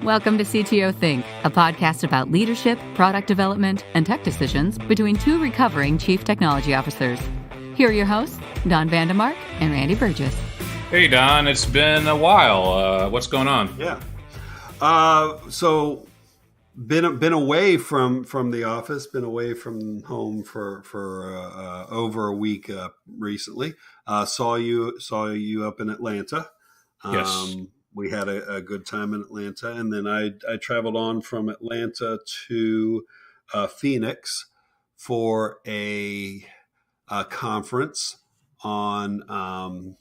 Welcome to CTO Think, a podcast about leadership, product development, and tech decisions between two recovering chief technology officers. Here are your hosts, Don Vandemark and Randy Burgess. Hey, Don, it's been a while. What's going on? Yeah. So been away from the office, been away from home for over a week recently. Saw you up in Atlanta. Yes. We had a good time in Atlanta, and then I traveled on from Atlanta to Phoenix for a conference on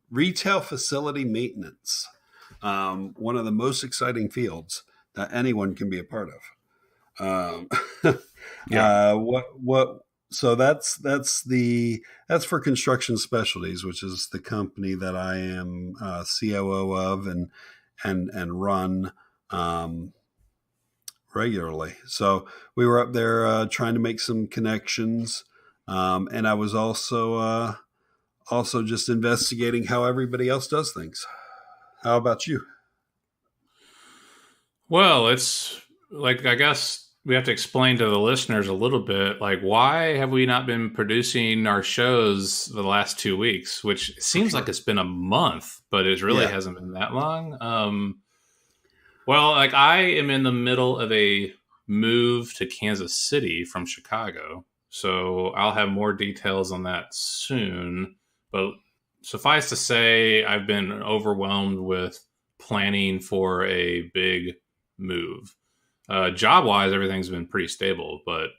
retail facility maintenance. One of the most exciting fields that anyone can be a part of. So that's for Construction Specialties, which is the company that I am COO of and run regularly. So we were up there trying to make some connections, and I was also just investigating how everybody else does things. How about you? Well, it's like, I guess we have to explain to the listeners a little bit, like, why have we not been producing our shows the last 2 weeks, which seems like it's been a month, but it really hasn't been that long. Well, like, I am in the middle of a move to Kansas City from Chicago, so I'll have more details on that soon. But suffice to say, I've been overwhelmed with planning for a big move. Job-wise, everything's been pretty stable, but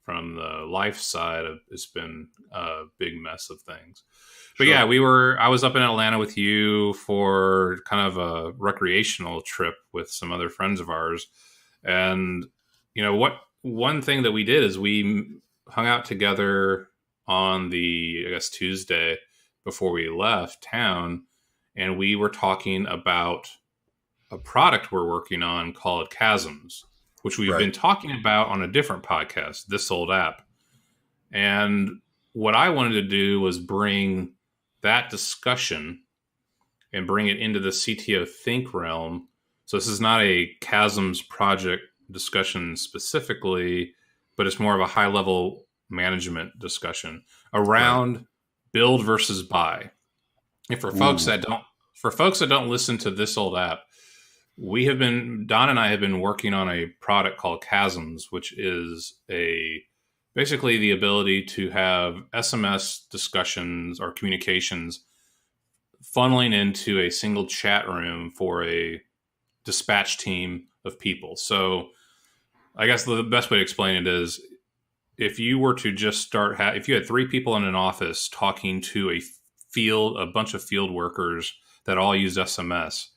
from the life side, it's been a big mess of things. But Sure. yeah, I was up in Atlanta with you for kind of a recreational trip with some other friends of ours. And, one thing that we did is we hung out together on Tuesday before we left town, and we were talking about a product we're working on called Chasms, which we've been talking about on a different podcast, This Old App. And what I wanted to do was bring that discussion and bring it into the CTO Think realm. So this is not a Chasms project discussion specifically, but it's more of a high-level management discussion around build versus buy. And for folks that don't listen to This Old App, Don and I have been working on a product called Chasms, which is basically the ability to have SMS discussions or communications funneling into a single chat room for a dispatch team of people. So I guess the best way to explain it is, if you were to just if you had 3 people in an office talking to a bunch of field workers that all use SMS,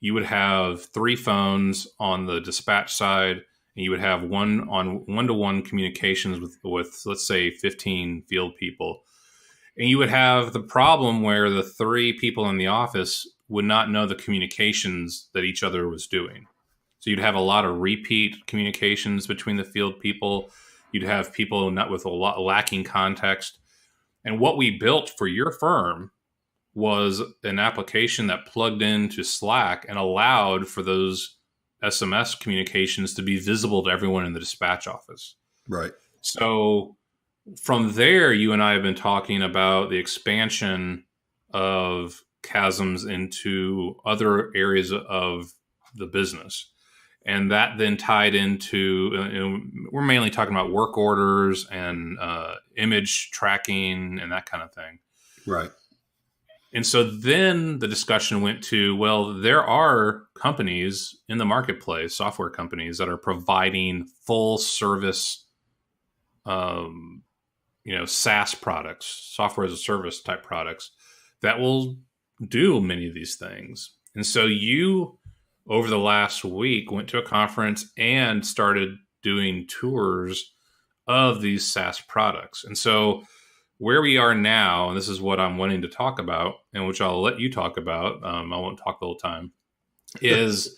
you would have 3 phones on the dispatch side, and you would have one-to-one communications with, let's say, 15 field people. And you would have the problem where the 3 people in the office would not know the communications that each other was doing. So you'd have a lot of repeat communications between the field people. You'd have people not with a lot lacking context. And what we built for your firm was an application that plugged into Slack and allowed for those SMS communications to be visible to everyone in the dispatch office. Right. So from there, you and I have been talking about the expansion of Chasms into other areas of the business. And that then tied into, we're mainly talking about work orders and image tracking and that kind of thing. Right. And so then the discussion went to, well, there are companies in the marketplace, software companies, that are providing full service, SaaS products, software as a service type products that will do many of these things. And so you, over the last week, went to a conference and started doing tours of these SaaS products. And so where we are now, and this is what I'm wanting to talk about, and which I'll let you talk about, I won't talk the whole time, is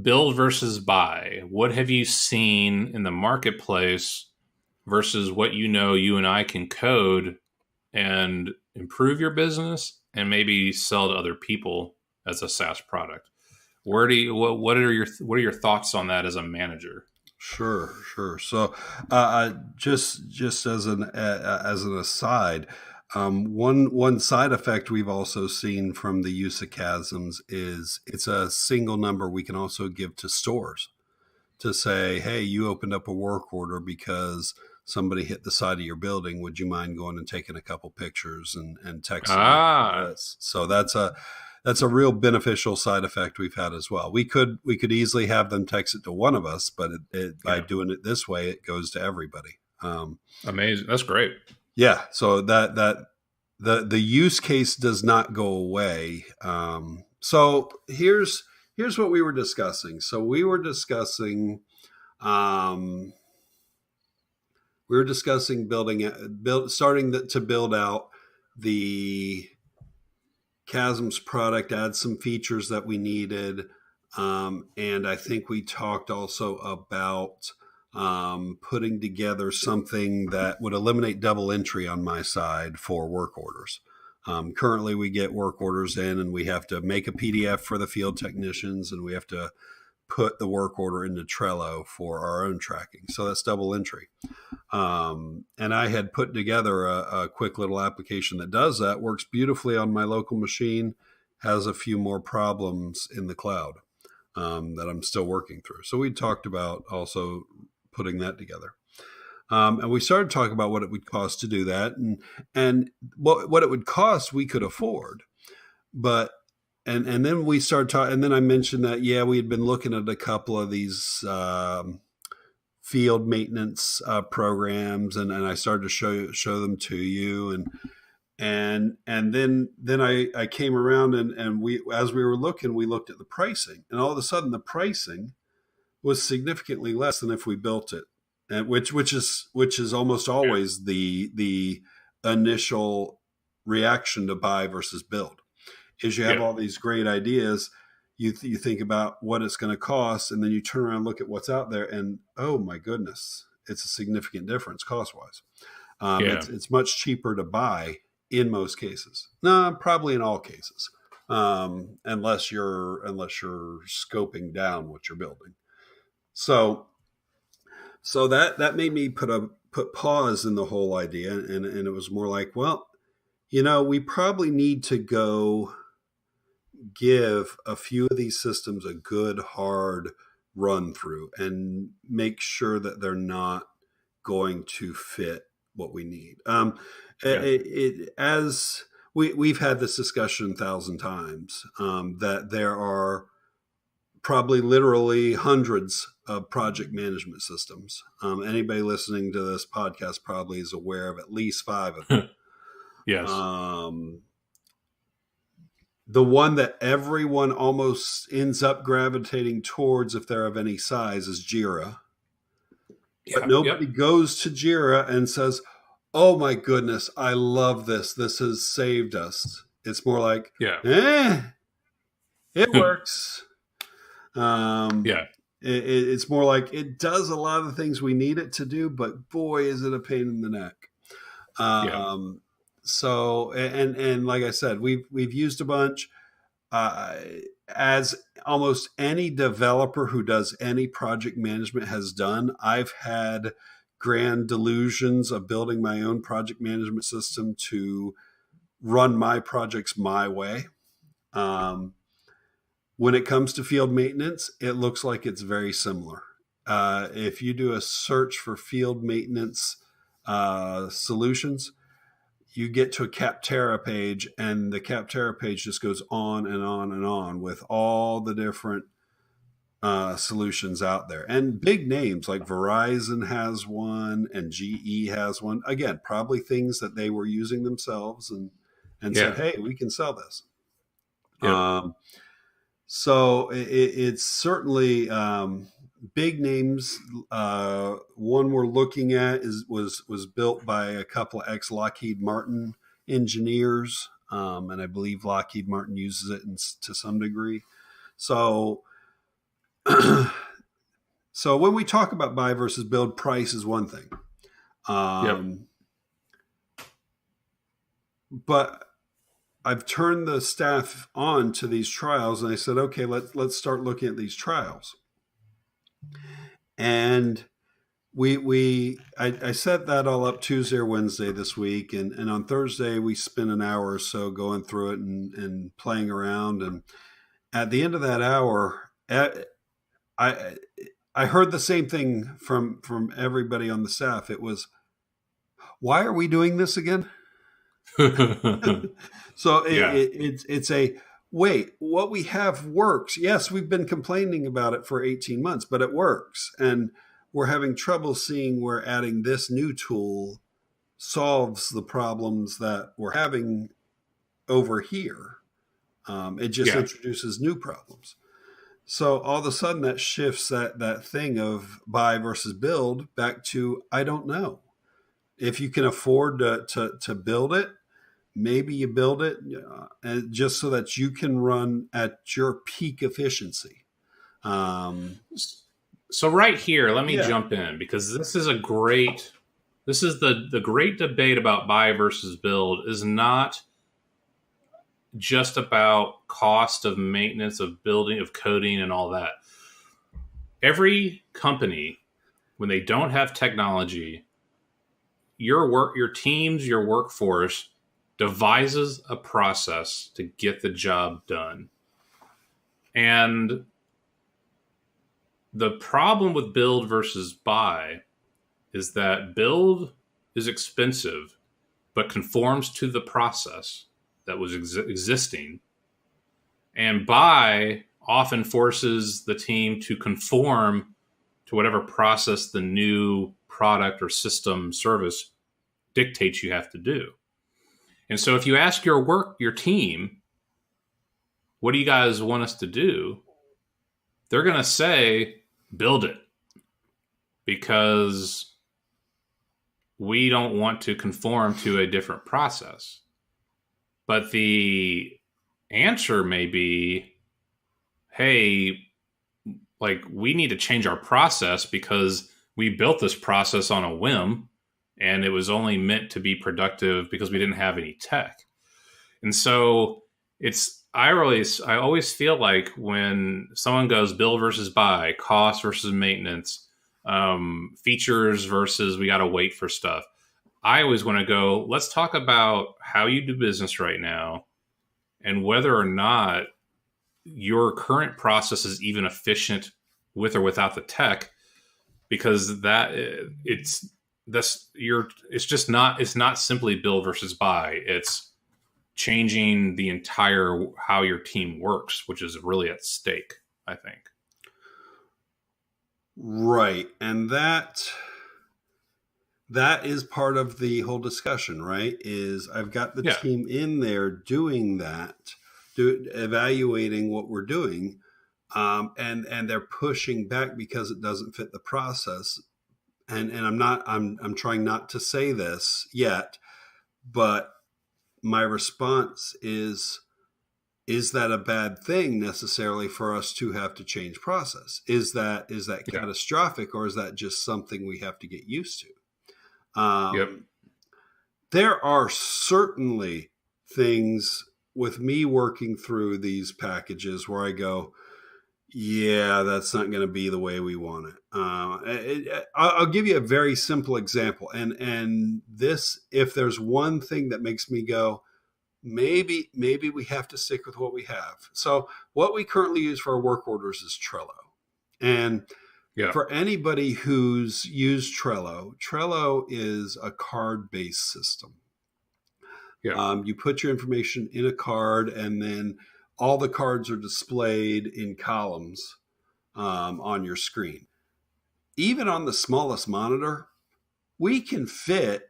build versus buy. What have you seen in the marketplace versus what you and I can code and improve your business and maybe sell to other people as a SaaS product. What are your thoughts on that as a manager? Sure. So, just as an aside, one side effect we've also seen from the use of chasms is it's a single number we can also give to stores to say, hey, you opened up a work order because somebody hit the side of your building. Would you mind going and taking a couple pictures and texting us? So that's a real beneficial side effect we've had as well. We could easily have them text it to one of us, but by doing it this way, it goes to everybody. Amazing. That's great. Yeah. So that the use case does not go away. So here's what we were discussing. So we were discussing starting to build out the Chasms product, add some features that we needed. And I think we talked also about putting together something that would eliminate double entry on my side for work orders. Currently, we get work orders in and we have to make a PDF for the field technicians and we have to put the work order into Trello for our own tracking. So that's double entry. And I had put together a quick little application that does that, works beautifully on my local machine, has a few more problems in the cloud that I'm still working through. So we talked about also putting that together. And we started talking about what it would cost to do that, and what it would cost we could afford. But and then we started talking, and then I mentioned that we had been looking at a couple of these field maintenance programs, and I started to show them to you, and then I came around and we, as we were looking, we looked at the pricing, and all of a sudden the pricing was significantly less than if we built it. And which is almost always the initial reaction to buy versus build, is you have all these great ideas, you think about what it's going to cost, and then you turn around and look at what's out there, and oh my goodness, it's a significant difference cost wise. It's much cheaper to buy in most cases. No, probably in all cases, unless you're scoping down what you're building. So that made me put pause in the whole idea, and it was more like, well, we probably need to go give a few of these systems a good hard run through and make sure that they're not going to fit what we need. As we've had this discussion 1,000 times, that there are probably literally hundreds of project management systems. Anybody listening to this podcast probably is aware of at least 5 of them. Yes. The one that everyone almost ends up gravitating towards, if they're of any size, is JIRA. But nobody goes to JIRA and says, oh my goodness, I love this. This has saved us. It's more like, it works. It's more like it does a lot of the things we need it to do, but boy, is it a pain in the neck. So, and like I said, we've used a bunch, as almost any developer who does any project management has done. I've had grand delusions of building my own project management system to run my projects my way. When it comes to field maintenance, it looks like it's very similar. If you do a search for field maintenance solutions, you get to a Capterra page, and the Capterra page just goes on and on and on with all the different solutions out there. And big names like Verizon has one and GE has one. Again, probably things that they were using themselves and said, hey, we can sell this. So it's certainly big names. One we're looking at was built by a couple of ex-Lockheed Martin engineers, and I believe Lockheed Martin uses it to some degree. So when we talk about buy versus build, price is one thing. But I've turned the staff on to these trials, and I said, okay, let's start looking at these trials. And I set that all up Tuesday or Wednesday this week, and on Thursday we spent an hour or so going through it and playing around. And at the end of that hour, I heard the same thing from everybody on the staff. It was, why are we doing this again? So it's a wait, what we have works. Yes, we've been complaining about it for 18 months, but it works. And we're having trouble seeing where adding this new tool solves the problems that we're having over here. It just introduces new problems. So all of a sudden that shifts that thing of buy versus build back to, I don't know. If you can afford to build it, maybe you build it just so that you can run at your peak efficiency. So right here, let me jump in, because this is the great debate about buy versus build is not just about cost of maintenance, of building, of coding and all that. Every company, when they don't have technology, your teams, your workforce devises a process to get the job done. And the problem with build versus buy is that build is expensive, but conforms to the process that was existing. And buy often forces the team to conform to whatever process the new product or system service dictates you have to do. And so if you ask your team, what do you guys want us to do? They're going to say, build it, because we don't want to conform to a different process. But the answer may be, hey, like, we need to change our process because we built this process on a whim and it was only meant to be productive because we didn't have any tech. And so I always feel like when someone goes build versus buy, cost versus maintenance, features versus we got to wait for stuff, I always want to go, let's talk about how you do business right now and whether or not your current process is even efficient with or without the tech, because it's not simply build versus buy. It's changing the entire how your team works, which is really at stake, I think. Right. And that is part of the whole discussion, right? Is I've got the team in there doing that, evaluating what we're doing, and they're pushing back because it doesn't fit the process. And I'm trying not to say this yet, but my response is that a bad thing necessarily for us to have to change process? Is that catastrophic, or is that just something we have to get used to? There are certainly things with me working through these packages where I go, yeah, that's not going to be the way we want it. I'll give you a very simple example. And this, if there's one thing that makes me go, maybe we have to stick with what we have. So what we currently use for our work orders is Trello. And for anybody who's used Trello is a card-based system. You put your information in a card, and then all the cards are displayed in columns on your screen. Even on the smallest monitor, we can fit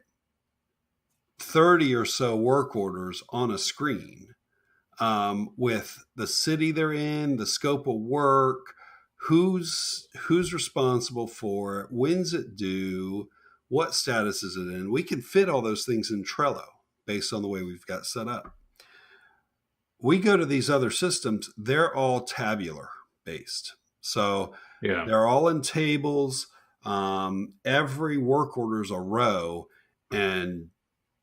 30 or so work orders on a screen with the city they're in, the scope of work, who's responsible for it, when's it due, what status is it in. We can fit all those things in Trello based on the way we've got set up. We go to these other systems, they're all tabular based. So they're all in tables. Every work order is a row. And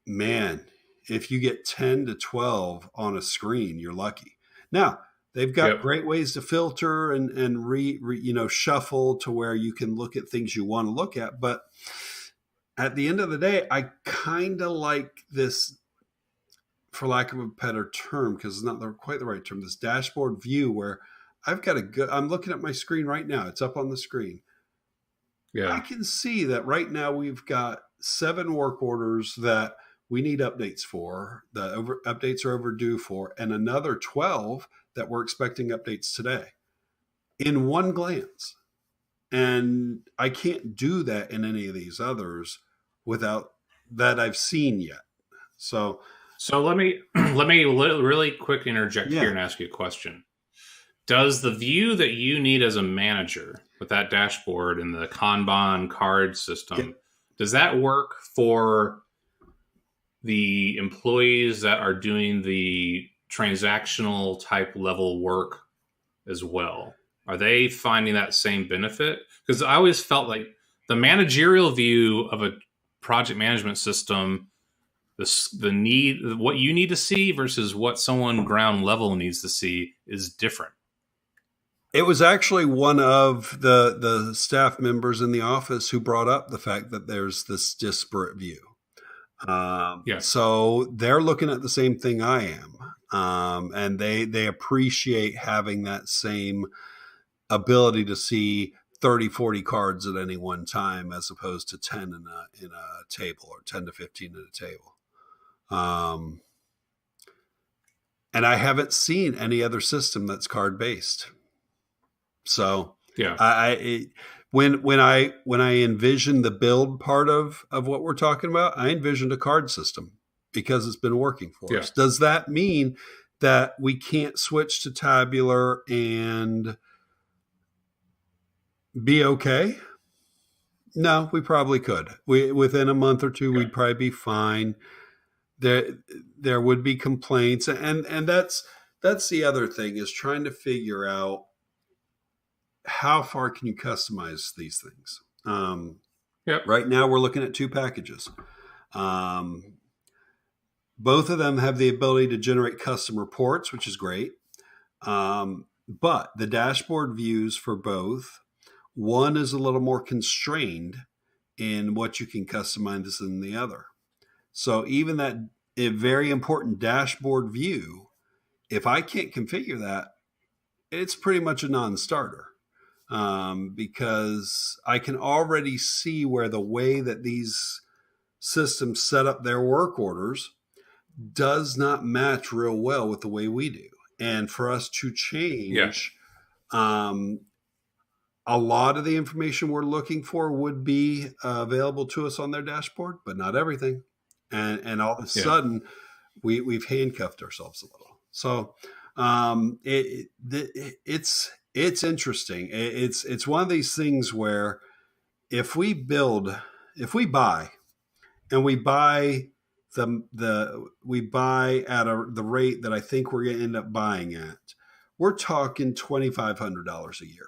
man, if you get 10 to 12 on a screen, you're lucky. Now, they've got great ways to filter and shuffle to where you can look at things you want to look at. But at the end of the day, I kind of like this, for lack of a better term, because it's not quite the right term, this dashboard view where I'm looking at my screen right now. It's up on the screen. Yeah. I can see that right now we've got 7 work orders that we need updates for, updates are overdue for, and another 12 that we're expecting updates today in one glance. And I can't do that in any of these others without that I've seen yet. So let me really quick interject here and ask you a question. Does the view that you need as a manager with that dashboard and the Kanban card system, does that work for the employees that are doing the transactional type level work as well? Are they finding that same benefit? Because I always felt like the managerial view of a project management system, what you need to see versus what someone ground level needs to see is different. It was actually one of the staff members in the office who brought up the fact that there's this disparate view. So they're looking at the same thing I am. And they appreciate having that same ability to see 30, 40 cards at any one time, as opposed to 10 in a table, or 10 to 15 in a table. And I haven't seen any other system that's card based. So when I envisioned the build part of what we're talking about, I envisioned a card system because it's been working for us. Does that mean that we can't switch to tabular and be okay? No, we probably could. Within a month or two, we'd probably be fine. There would be complaints, and that's the other thing, is trying to figure out how far can you customize these things. Right now, we're looking at 2 packages. Both of them have the ability to generate custom reports, which is great. But the dashboard views for both, one is a little more constrained in what you can customize than the other. So even that a very important dashboard view, if I can't configure that, it's pretty much a non-starter. Because I can already see where the way that these systems set up their work orders does not match real well with the way we do. And for us to change, a lot of the information we're looking for would be available to us on their dashboard, but not everything. And all of a sudden, we've handcuffed ourselves a little. So it's interesting. It's one of these things where if we buy and we buy at the rate that I think we're going to end up buying at, we're talking $2,500 a year.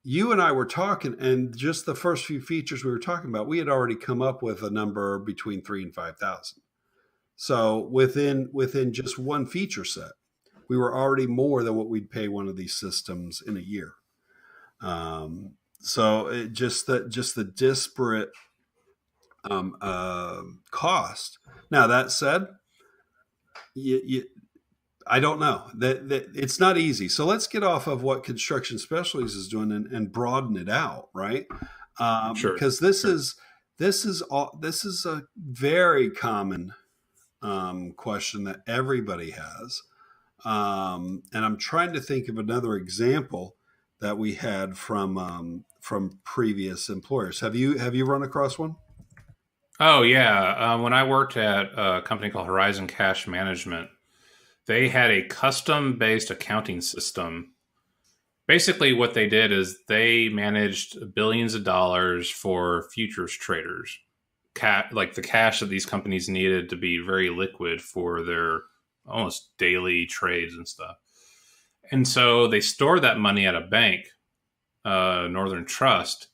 You and I were talking, and just the first few features we were talking about, we had already come up with a number between 3,000 and 5,000. So within just one feature set, we were already more than what we'd pay one of these systems in a year. So just the disparate cost. Now that said, I don't know that it's not easy. So let's get off of what Construction Specialties is doing and broaden it out, right? Because this is a very common question that everybody has. And I'm trying to think of another example that we had from previous employers. Have you run across one? Oh yeah. When I worked at a company called Horizon Cash Management, they had a custom-based accounting system. Basically, what they did is they managed billions of dollars for futures traders, like the cash that these companies needed to be very liquid for their almost daily trades and stuff. And so they stored that money at a bank, Northern Trust,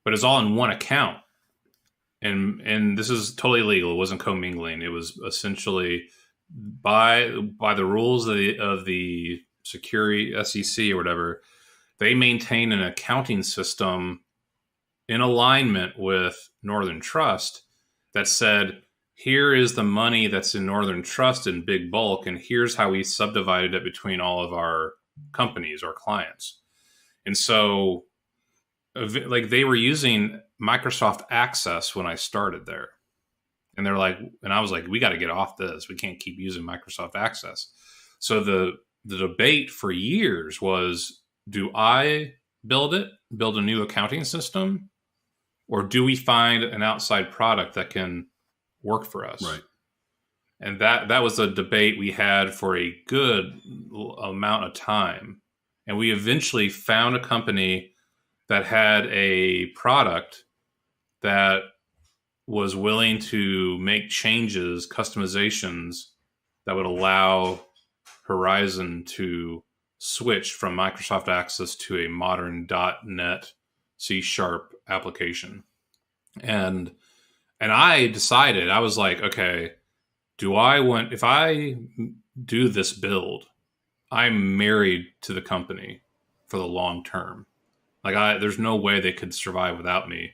but it's all in one account. and this is totally legal. It wasn't commingling. It was essentially by the rules of the security SEC or whatever. They maintain an accounting system in alignment with Northern Trust that said, here is the money that's in Northern Trust in big bulk, and here's how we subdivided it between all of our companies, our clients. And so, like, they were using Microsoft Access when I started there. And they're like, and I was like, we got to get off this. We can't keep using Microsoft Access. So the debate for years was, do I build a new accounting system, or do we find an outside product that can work for us? Right. And that was a debate we had for a good amount of time. And we eventually found a company that had a product that was willing to make changes, customizations that would allow Horizon to switch from Microsoft Access to a modern .NET C# application. And I decided, I was like, okay, if I do this build, I'm married to the company for the long term. Like, there's no way they could survive without me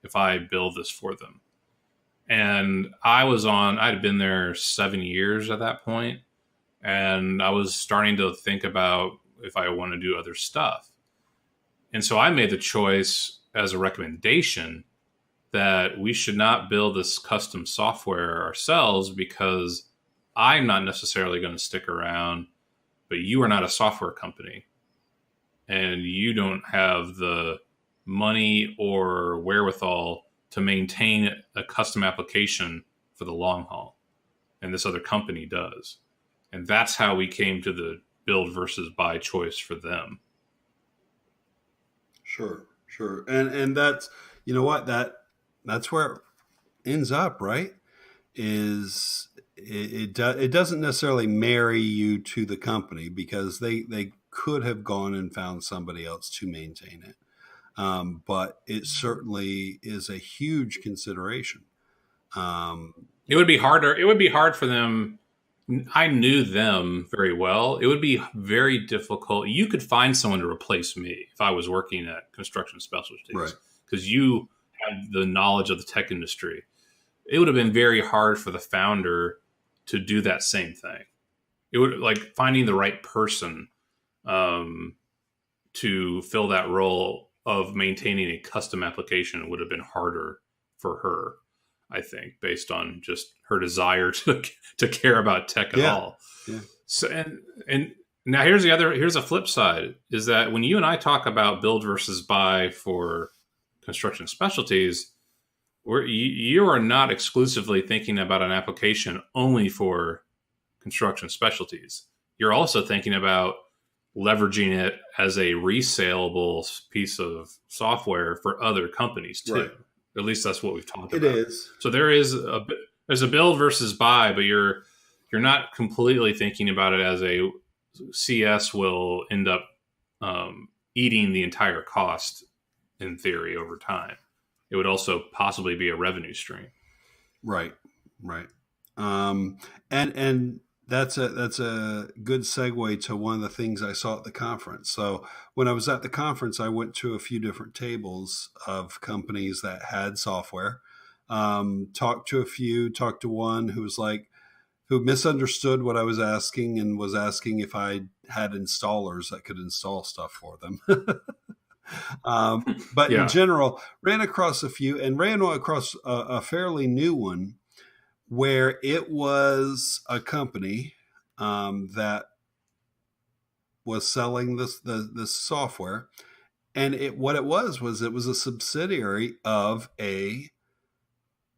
if I build this for them. And I'd been there 7 years at that point, and I was starting to think about if I want to do other stuff. And so I made the choice as a recommendation that we should not build this custom software ourselves, because I'm not necessarily going to stick around, but you are not a software company, and you don't have the money or wherewithal to maintain a custom application for the long haul. And this other company does. And that's how we came to the build versus buy choice for them. Sure. And that's, you know what, that's where it ends up, right? It doesn't necessarily marry you to the company, because they could have gone and found somebody else to maintain it. But it certainly is a huge consideration. It would be harder. It would be hard for them. I knew them very well. It would be very difficult. You could find someone to replace me if I was working at Construction Specialties, right, because you had the knowledge of the tech industry. It would have been very hard for the founder to do that same thing. It would, like, finding the right person to fill that role of maintaining a custom application would have been harder for her, I think, based on just her desire to care about tech at all. Yeah. So, and now here's a flip side, is that when you and I talk about build versus buy for Construction Specialties, you are not exclusively thinking about an application only for Construction Specialties. You're also thinking about leveraging it as a resaleable piece of software for other companies too. Right. At least that's what we've talked about. It is. So there's a build versus buy, but you're not completely thinking about it as a CS will end up eating the entire cost in theory over time. It would also possibly be a revenue stream. Right. And that's a good segue to one of the things I saw at the conference. So when I was at the conference, I went to a few different tables of companies that had software. Talked to one who misunderstood what I was asking and was asking if I had installers that could install stuff for them. But in general, ran across a few, and ran this fairly new one where it was a company that was selling this software, and it was a subsidiary of a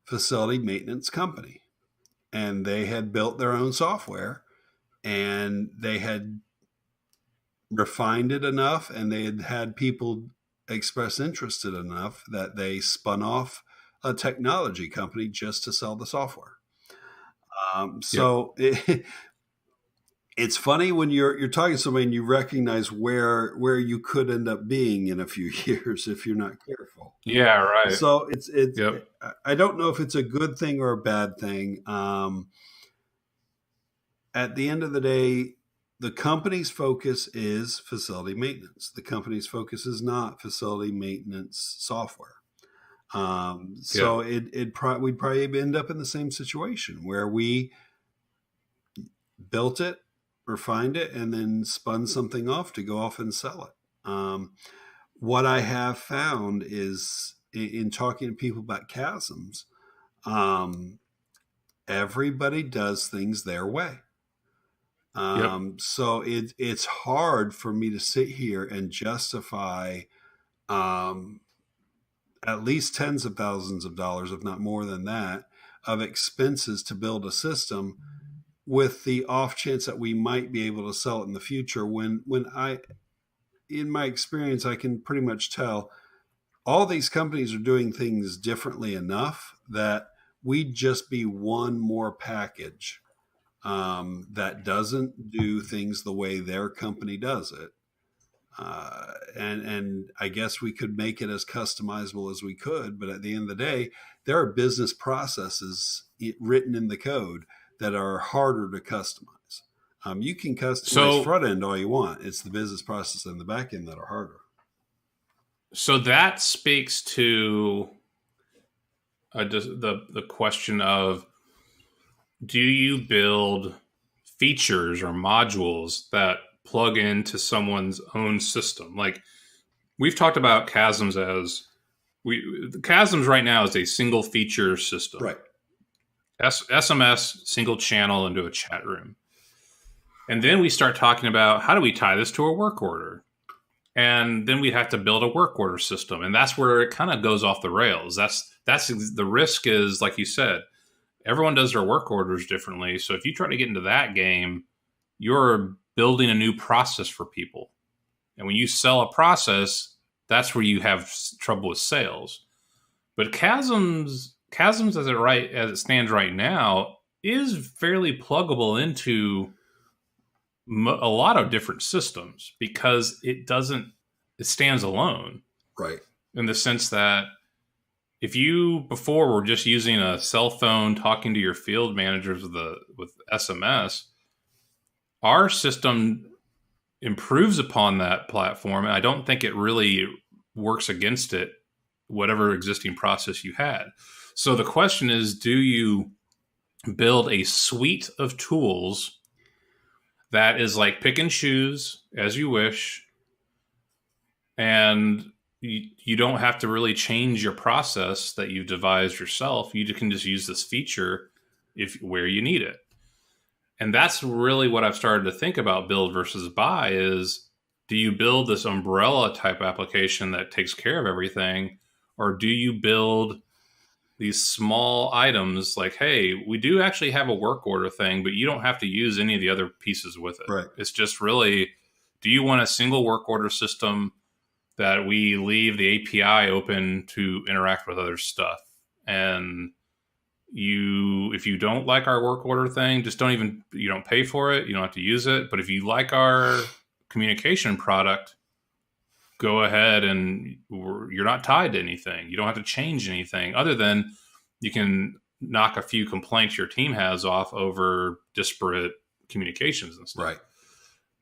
facility maintenance company, and they had built their own software, and they had refined it enough, and they had people express interest enough that they spun off a technology company just to sell the software. it's funny when you're talking to somebody and you recognize where you could end up being in a few years if you're not careful. Yeah, right. So it's Yep. I don't know if it's a good thing or a bad thing. At the end of the day, the company's focus is facility maintenance. The company's focus is not facility maintenance software. So we'd probably end up in the same situation where we built it, refined it, and then spun something off to go off and sell it. What I have found is in talking to people about chasms, everybody does things their way. So it's hard for me to sit here and justify at least tens of thousands of dollars, if not more than that, of expenses to build a system with the off chance that we might be able to sell it in the future. When in my experience, I can pretty much tell all these companies are doing things differently enough that we'd just be one more package that doesn't do things the way their company does it. And I guess we could make it as customizable as we could, but at the end of the day, there are business processes written in the code that are harder to customize. You can customize front end all you want. It's the business process and the back end that are harder. So that speaks to the question of, do you build features or modules that plug into someone's own system? Like we've talked about chasms chasms right now is a single feature system, right? SMS, single channel into a chat room. And then we start talking about how do we tie this to a work order? And then we have to build a work order system. And that's where it kind of goes off the rails. That's the risk is, like you said, everyone does their work orders differently. So if you try to get into that game, you're building a new process for people. And when you sell a process, that's where you have trouble with sales. But chasms as it stands right now is fairly pluggable into a lot of different systems because it stands alone. Right. In the sense that if you before were just using a cell phone talking to your field managers with SMS, our system improves upon that platform. And I don't think it really works against it, whatever existing process you had. So the question is, do you build a suite of tools that is like pick and choose as you wish, and you don't have to really change your process that you've devised yourself. You can just use this feature where you need it. And that's really what I've started to think about build versus buy is, do you build this umbrella type application that takes care of everything? Or do you build these small items like, hey, we do actually have a work order thing, but you don't have to use any of the other pieces with it. Right. It's just really, do you want a single work order system that we leave the API open to interact with other stuff? And if you don't like our work order thing, just you don't pay for it. You don't have to use it. But if you like our communication product, go ahead and you're not tied to anything. You don't have to change anything other than you can knock a few complaints your team has off over disparate communications and stuff. Right.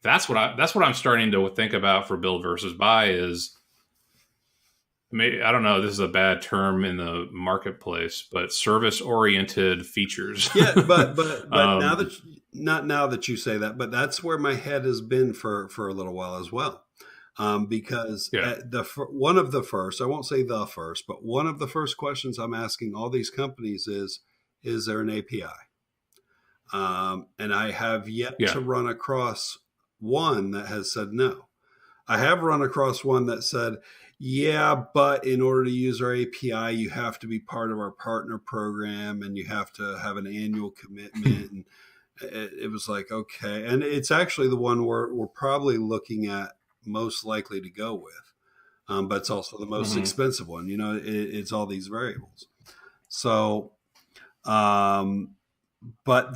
That's what I'm starting to think about for build versus buy is, maybe, I don't know, this is a bad term in the marketplace, but service oriented features. Yeah. But now that you say that, but that's where my head has been for a little while as well. Because one of the first, I won't say the first, but one of the first questions I'm asking all these companies is there an API? And I have yet to run across one that has said no. I have run across one that said, yeah, but in order to use our API, you have to be part of our partner program and you have to have an annual commitment. And it was like, okay. And it's actually the one we're probably looking at most likely to go with, but it's also the most expensive one. You know, it's all these variables. So, but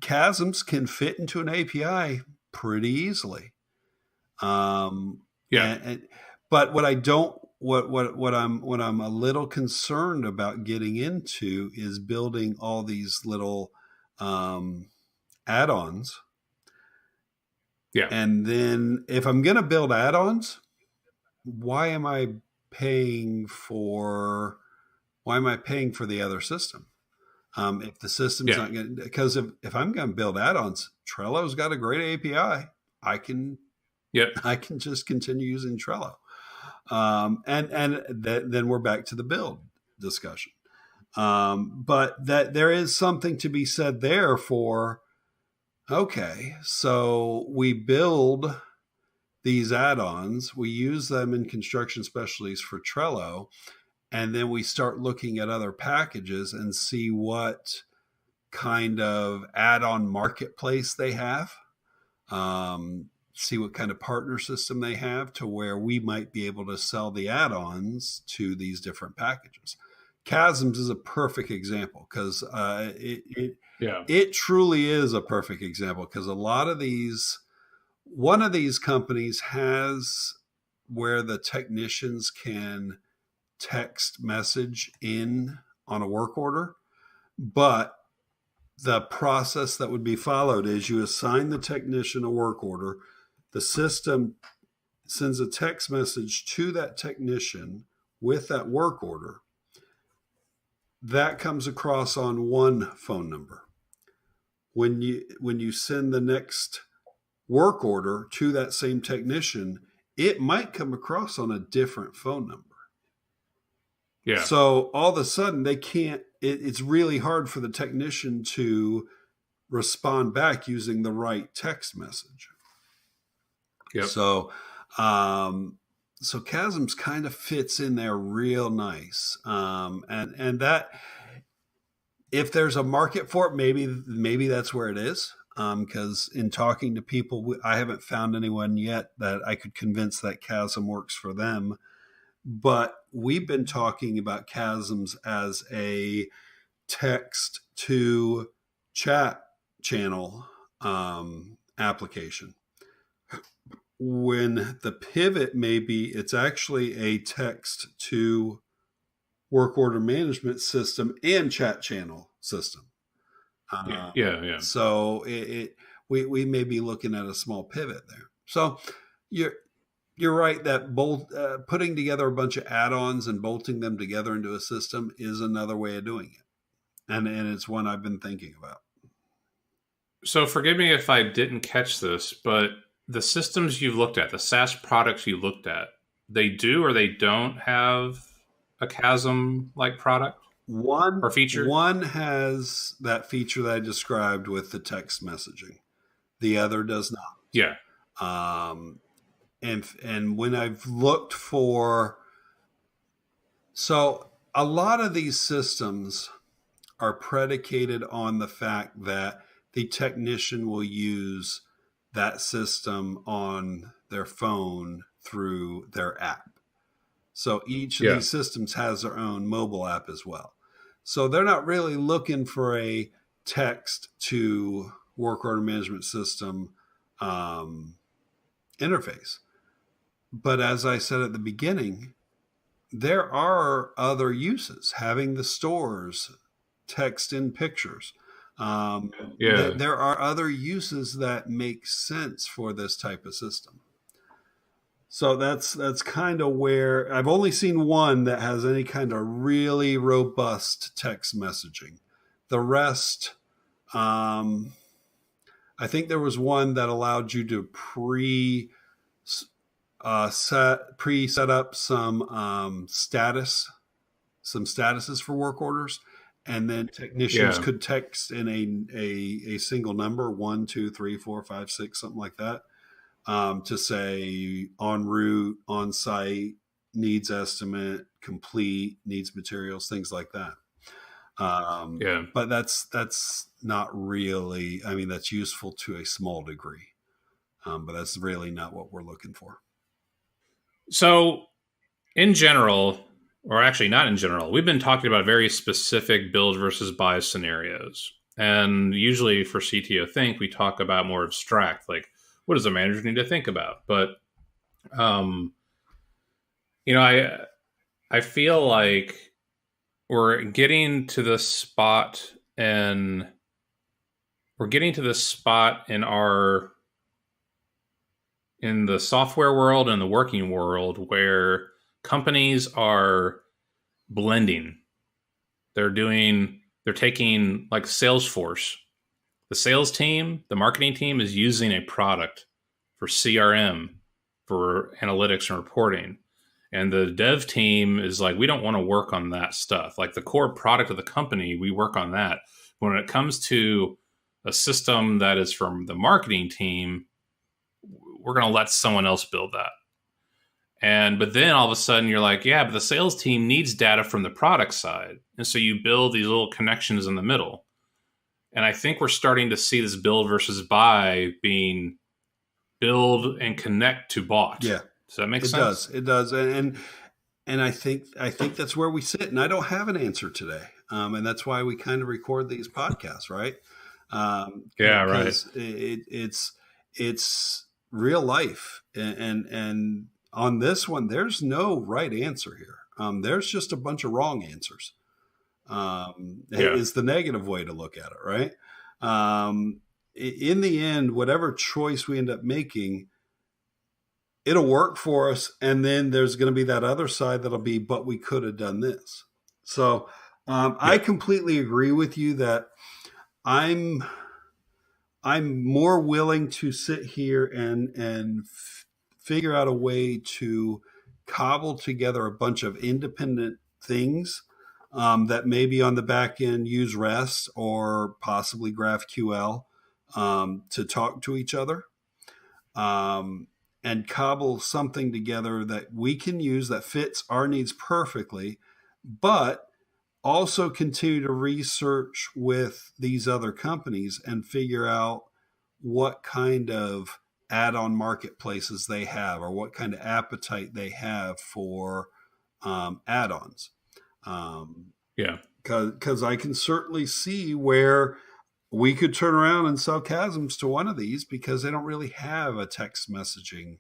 chasms can fit into an API pretty easily. Yeah. But what I don't, what I'm a little concerned about getting into is building all these little add-ons. Yeah. And then if I'm going to build add-ons, why am I paying for the other system? If the system's not going to, because if I'm going to build add-ons, Trello's got a great API. I can just continue using Trello. Then we're back to the build discussion. But that there is something to be said there for, okay, so we build these add-ons, we use them in construction specialties for Trello, and then we start looking at other packages and see what kind of add-on marketplace they have. See what kind of partner system they have to where we might be able to sell the add-ons to these different packages. Chasms is a perfect example because it truly is a perfect example because a lot of these, one of these companies has where the technicians can text message in on a work order, but the process that would be followed is you assign the technician a work order. The system sends a text message to that technician with that work order. That comes across on one phone number. When you send the next work order to that same technician, it might come across on a different phone number. Yeah. So all of a sudden they can't, it's really hard for the technician to respond back using the right text message. Yep. So Chasms kind of fits in there real nice. And that if there's a market for it, maybe that's where it is. Because in talking to people, I haven't found anyone yet that I could convince that Chasm works for them. But we've been talking about Chasms as a text to chat channel application. When the pivot may be, it's actually a text to work order management system and chat channel system. Yeah. So we may be looking at a small pivot there. So you're right that putting together a bunch of add-ons and bolting them together into a system is another way of doing it, and it's one I've been thinking about. So forgive me if I didn't catch this, but the systems you looked at, the SaaS products you looked at, they do or they don't have a Chasm-like product? Or feature? One has that feature that I described with the text messaging. The other does not. Yeah. And when I've looked for, so a lot of these systems are predicated on the fact that the technician will use that system on their phone through their app. So each of these systems has their own mobile app as well. So they're not really looking for a text to work order management system interface. But as I said at the beginning, there are other uses. Having the stores text in pictures. There are other uses that make sense for this type of system. So that's kind of where I've only seen one that has any kind of really robust text messaging. The rest, I think there was one that allowed you to set up some statuses for work orders, and then technicians could text in a single number, 1, 2, 3, 4, 5, 6, something like that. To say en route, on site, needs estimate, complete, needs materials, things like that. But that's not really, I mean, that's useful to a small degree, but that's really not what we're looking for. So in general, or actually not in general, we've been talking about very specific build versus buy scenarios. And usually for CTO Think, we talk about more abstract, like what does a manager need to think about? But, you know, I feel like we're getting to this spot and we're getting to this spot in the software world and the working world where companies are blending. They're taking like Salesforce. The sales team, the marketing team is using a product for CRM, for analytics and reporting. And the dev team is like, we don't want to work on that stuff. Like the core product of the company, we work on that. When it comes to a system that is from the marketing team, we're going to let someone else build that. But then all of a sudden you're like, yeah, but the sales team needs data from the product side. And so you build these little connections in the middle. And I think we're starting to see this build versus buy being build and connect to bought. Yeah. Does that make sense? It does. And I think that's where we sit. And I don't have an answer today. And that's why we kind of record these podcasts, right? Yeah, right. It's real life. And on this one, there's no right answer here. There's just a bunch of wrong answers. Is the negative way to look at it, right? In the end, whatever choice we end up making, it'll work for us. And then there's going to be that other side that'll be, but we could have done this. So I completely agree with you that I'm more willing to sit here and figure out a way to cobble together a bunch of independent things that maybe on the back end use REST or possibly GraphQL to talk to each other. And cobble something together that we can use that fits our needs perfectly, but also continue to research with these other companies and figure out what kind of add-on marketplaces they have or what kind of appetite they have for add-ons. Because I can certainly see where we could turn around and sell Chasms to one of these because they don't really have a text messaging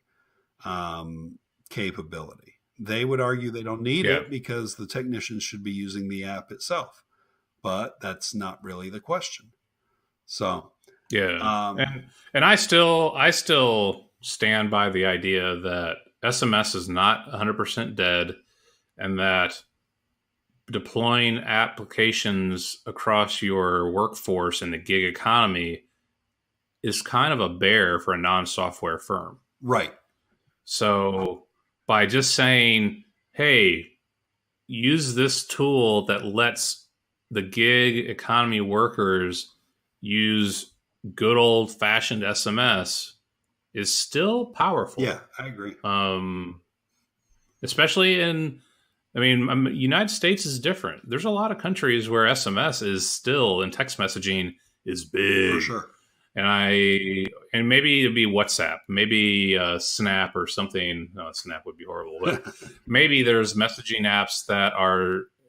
capability. They would argue they don't need it because the technicians should be using the app itself. But that's not really the question. So, and I still stand by the idea that SMS is not 100% dead and that deploying applications across your workforce in the gig economy is kind of a bear for a non-software firm. Right. So by just saying, hey, use this tool that lets the gig economy workers use good old-fashioned SMS is still powerful. Yeah, I agree. Especially United States is different. There's a lot of countries where SMS is still, and text messaging is big. For sure. And maybe it'd be WhatsApp, maybe Snap or something. No, Snap would be horrible, but maybe there's messaging apps that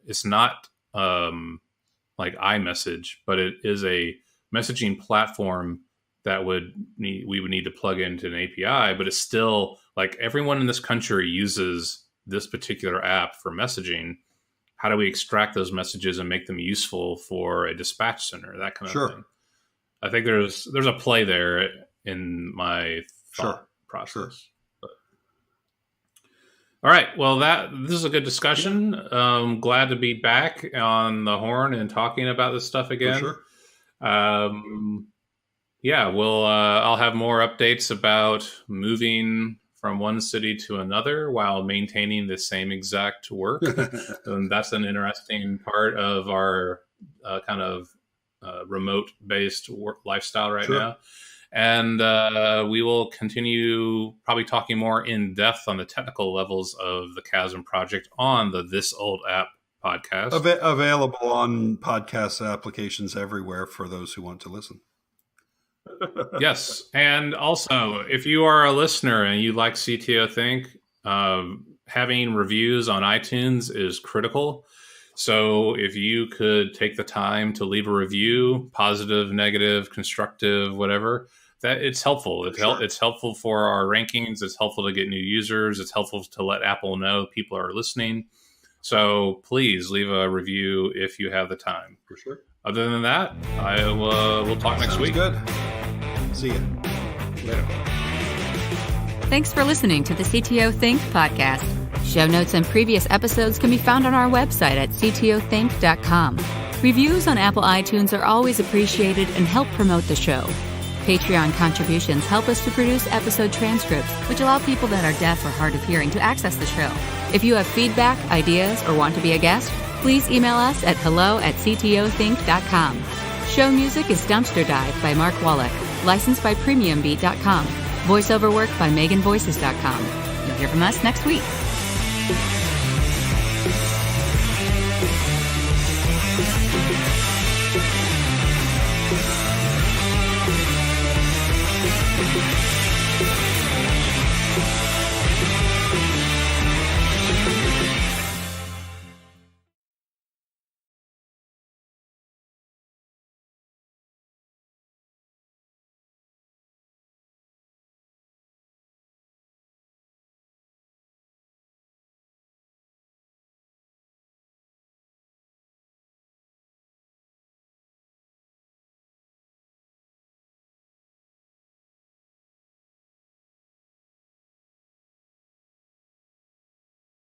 it's not like iMessage, but it is a messaging platform that we would need to plug into an API, but it's still like everyone in this country uses this particular app for messaging. How do we extract those messages and make them useful for a dispatch center, that kind of thing? I think there's a play there in my thought process. Sure. But, all right. Well, this is a good discussion. Glad to be back on the horn and talking about this stuff again. For sure. I'll have more updates about moving from one city to another while maintaining the same exact work. And that's an interesting part of our kind of remote-based work lifestyle right now. And we will continue probably talking more in depth on the technical levels of the Chasm project on the This Old App podcast. Available on podcast applications everywhere for those who want to listen. Yes. And also, if you are a listener and you like CTO Think, having reviews on iTunes is critical. So if you could take the time to leave a review, positive, negative, constructive, whatever, that it's helpful. It's helpful for our rankings. It's helpful to get new users. It's helpful to let Apple know people are listening. So please leave a review if you have the time. For sure. Other than that, we'll talk next week. Good. See you later. Thanks for listening to the CTO Think podcast. Show notes and previous episodes can be found on our website at ctothink.com. Reviews on Apple iTunes are always appreciated and help promote the show. Patreon contributions help us to produce episode transcripts, which allow people that are deaf or hard of hearing to access the show. If you have feedback, ideas, or want to be a guest, please email us at hello@ctothink.com. Show music is Dumpster Dive by Mark Wallach, licensed by premiumbeat.com. Voiceover work by meganvoices.com. You'll hear from us next week.